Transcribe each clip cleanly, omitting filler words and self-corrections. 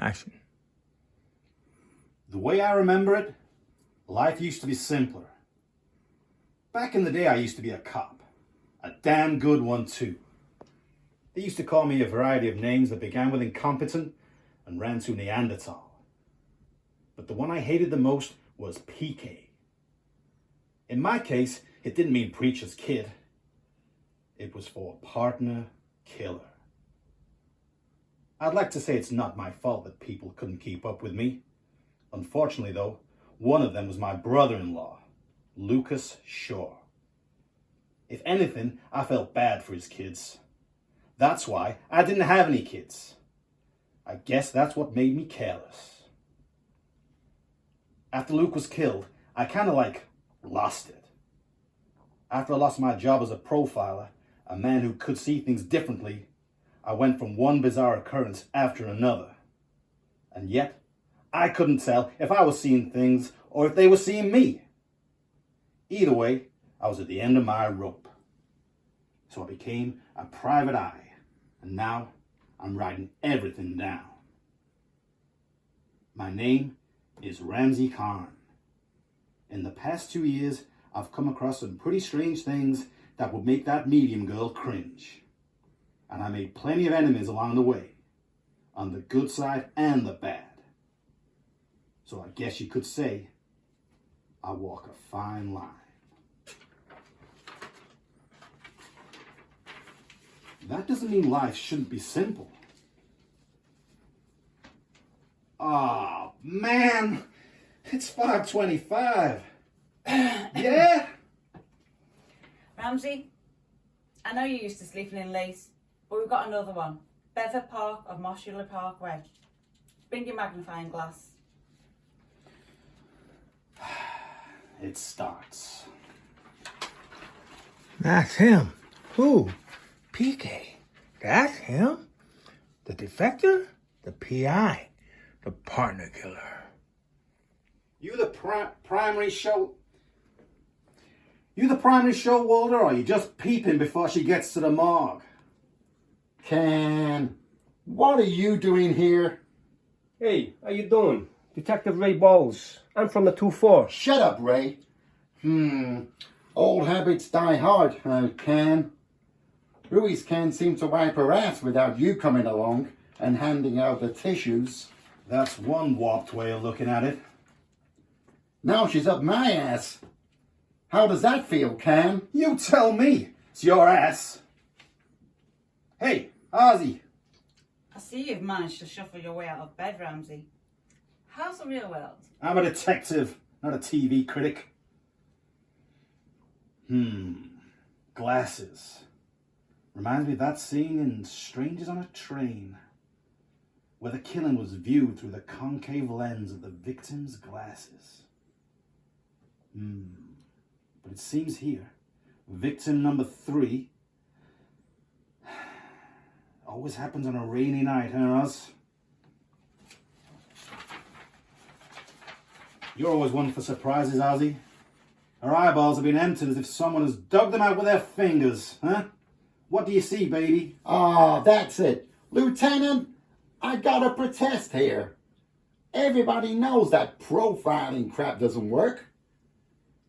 fashion. The way I remember it, life used to be simpler. Back in the day, I used to be a cop. A damn good one, too. They used to call me a variety of names that began with incompetent and ran to Neanderthal. But the one I hated the most was PK. In my case, it didn't mean preacher's kid. It was for partner killer. I'd like to say it's not my fault that people couldn't keep up with me. Unfortunately, though, one of them was my brother-in-law, Lucas Shaw. If anything, I felt bad for his kids. That's why I didn't have any kids. I guess that's what made me careless. After Luke was killed, I kind of lost it. After I lost my job as a profiler, a man who could see things differently, I went from one bizarre occurrence after another. And yet, I couldn't tell if I was seeing things or if they were seeing me. Either way, I was at the end of my rope. So I became a private eye, and now I'm writing everything down. My name is Ramsey Khan. In the past 2 years, I've come across some pretty strange things that would make that medium girl cringe. And I made plenty of enemies along the way, on the good side and the bad. So I guess you could say I walk a fine line. That doesn't mean life shouldn't be simple. Oh, man, it's 5:25. Yeah? Ramsey, I know you're used to sleeping in late, but we've got another one. Bever Park of Moshula Parkway. Bring your magnifying glass. It starts. That's him. Who? PK. That's him? The defector? The PI? The partner killer? You the primary show... You the primary show, Walter, or are you just peeping before she gets to the morgue? Can, what are you doing here? Hey, how you doing? Detective Ray Bowles. I'm from the 2-4. Shut up, Ray. Old habits die hard, Can. Ruiz can't seem to wipe her ass without you coming along and handing out the tissues. That's one warped way of looking at it. Now she's up my ass. How does that feel, Can? You tell me. It's your ass. Hey, Ozzy. I see you've managed to shuffle your way out of bed, Ramsey. How's the real world? I'm a detective, not a TV critic. Glasses. Reminds me of that scene in Strangers on a Train, where the killing was viewed through the concave lens of the victim's glasses. But it seems here, victim number 3 always happens on a rainy night, huh, Oz? You're always one for surprises, Ozzy. Her eyeballs have been emptied as if someone has dug them out with their fingers, huh? What do you see, baby? Ah, that's it. Lieutenant, I gotta protest here. Everybody knows that profiling crap doesn't work.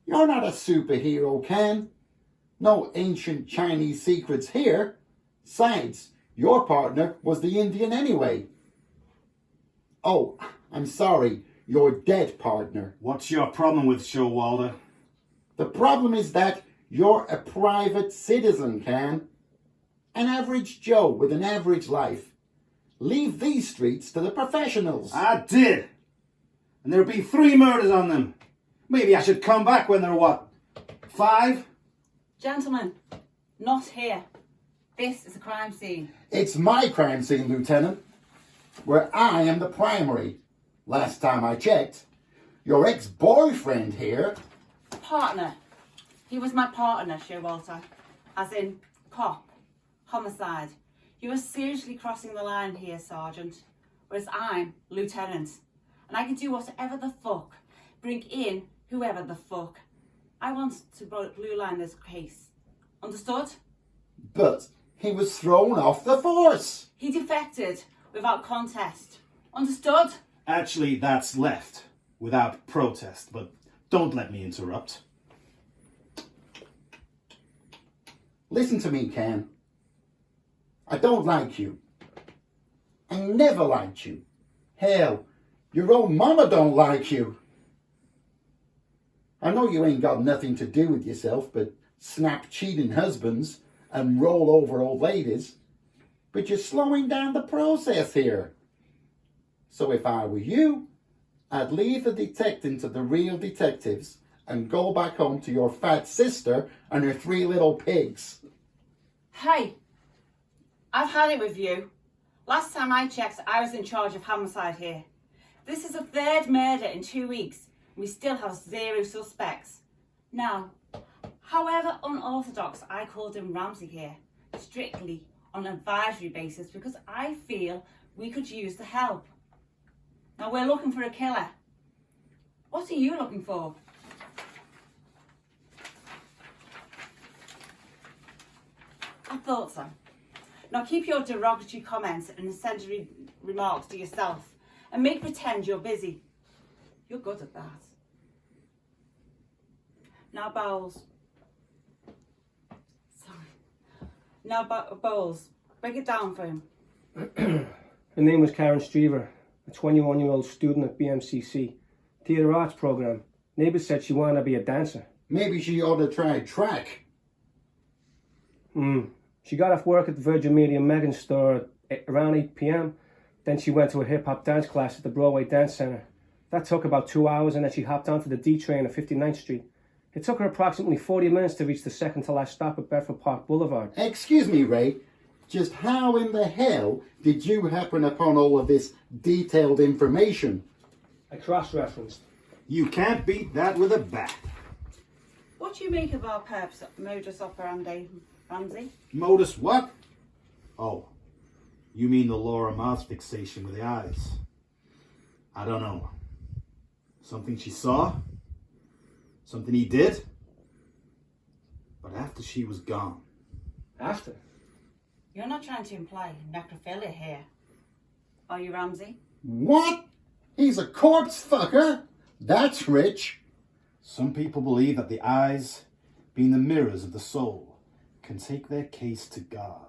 You're not a superhero, Ken. No ancient Chinese secrets here. Besides, your partner was the Indian anyway. Oh, I'm sorry, your dead partner. What's your problem with Showalter? The problem is that you're a private citizen, Ken. An average Joe with an average life. Leave these streets to the professionals. I did. And there have been 3 murders on them. Maybe I should come back when they're what? 5? Gentlemen, not here. This is a crime scene. It's my crime scene, Lieutenant, where I am the primary. Last time I checked, your ex-boyfriend here... Partner. He was my partner, Showalter. As in, cop. Homicide. You are seriously crossing the line here, Sergeant. Whereas I'm Lieutenant. And I can do whatever the fuck. Bring in whoever the fuck. I want to blue line this case. Understood? But he was thrown off the force. He defected without contest. Understood? Actually, that's left, without protest, but don't let me interrupt. Listen to me, Ken. I don't like you. I never liked you. Hell, your own mama don't like you. I know you ain't got nothing to do with yourself but snap cheating husbands and roll over old ladies, but you're slowing down the process here. So if I were you, I'd leave the detecting to the real detectives and go back home to your fat sister and her 3 little pigs. Hey, I've had it with you. Last time I checked, I was in charge of homicide here. This is the 3rd murder in 2 weeks. We still have 0 suspects. Now, however unorthodox, I called in Ramsey here, strictly on an advisory basis because I feel we could use the help. Now, we're looking for a killer. What are you looking for? I thought so. Now keep your derogatory comments and incendiary remarks to yourself and make pretend you're busy. You're good at that. Now, Bowles. Sorry. Now, Bowles, break it down for him. Her name was Karen Streever, a 21-year-old student at BMCC, theatre arts program. Neighbours said she wanted to be a dancer. Maybe she ought to try track. She got off work at the Virgin Media Megan store at around 8 p.m. Then she went to a hip-hop dance class at the Broadway Dance Centre. That took about 2 hours, and then she hopped onto the D train at 59th Street. It took her approximately 40 minutes to reach the second-to-last stop at Bedford Park Boulevard. Excuse me, Ray. Just how in the hell did you happen upon all of this detailed information? I cross-referenced. You can't beat that with a bat. What do you make of our perps modus operandi, Ramsey? Modus what? Oh, you mean the Laura Moss fixation with the eyes. I don't know. Something she saw? Something he did? But after she was gone. After? You're not trying to imply necrophilia here, are you, Ramsey? What? He's a corpse fucker? That's rich. Some people believe that the eyes, being the mirrors of the soul, can take their case to God.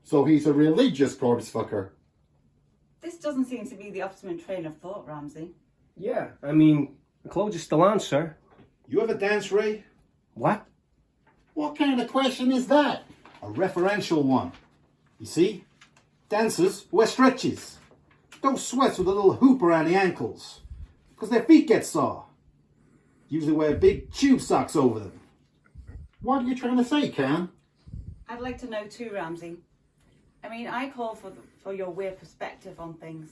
So he's a religious corpse fucker. This doesn't seem to be the optimum train of thought, Ramsey. Yeah, I mean, the clothes are still on, sir. You ever dance, Ray? What? What kind of question is that? A referential one. You see? Dancers wear stretches. Those sweats with a little hoop around the ankles. Because their feet get sore. Usually wear big tube socks over them. What are you trying to say, Cam? I'd like to know too, Ramsey. I mean, I call for your weird perspective on things.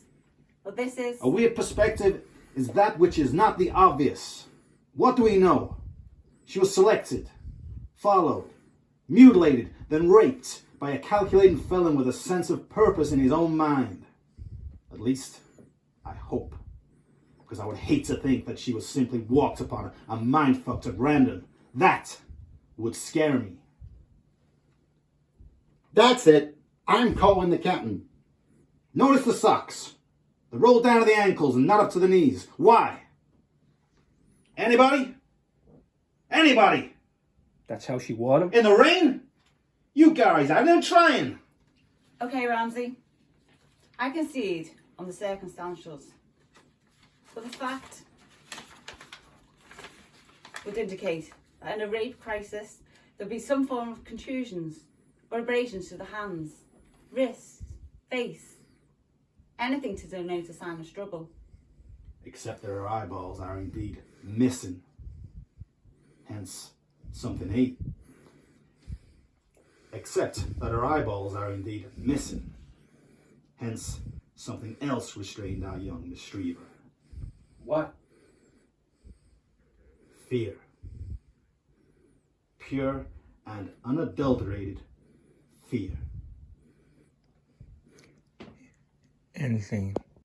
But this is... A weird perspective is that which is not the obvious. What do we know? She was selected, followed, mutilated, then raped by a calculating felon with a sense of purpose in his own mind. At least, I hope. Because I would hate to think that she was simply walked upon and mind-fucked at random. That would scare me. That's it. I'm calling the captain. Notice the socks. They roll down to the ankles and not up to the knees. Why? Anybody? Anybody? That's how she wore them? In the rain? You guys, I didn't trying. Okay, Ramsey. I concede on the circumstantials. But the fact would indicate that in a rape crisis, there'd be some form of contusions or abrasions to the hands, wrists, face, anything to denote a sign of struggle. Except that her eyeballs are indeed missing. Hence, something ate. Except that her eyeballs are indeed missing. Hence, something else restrained our young Miss Streever. What? Fear. Pure and unadulterated fear. Anything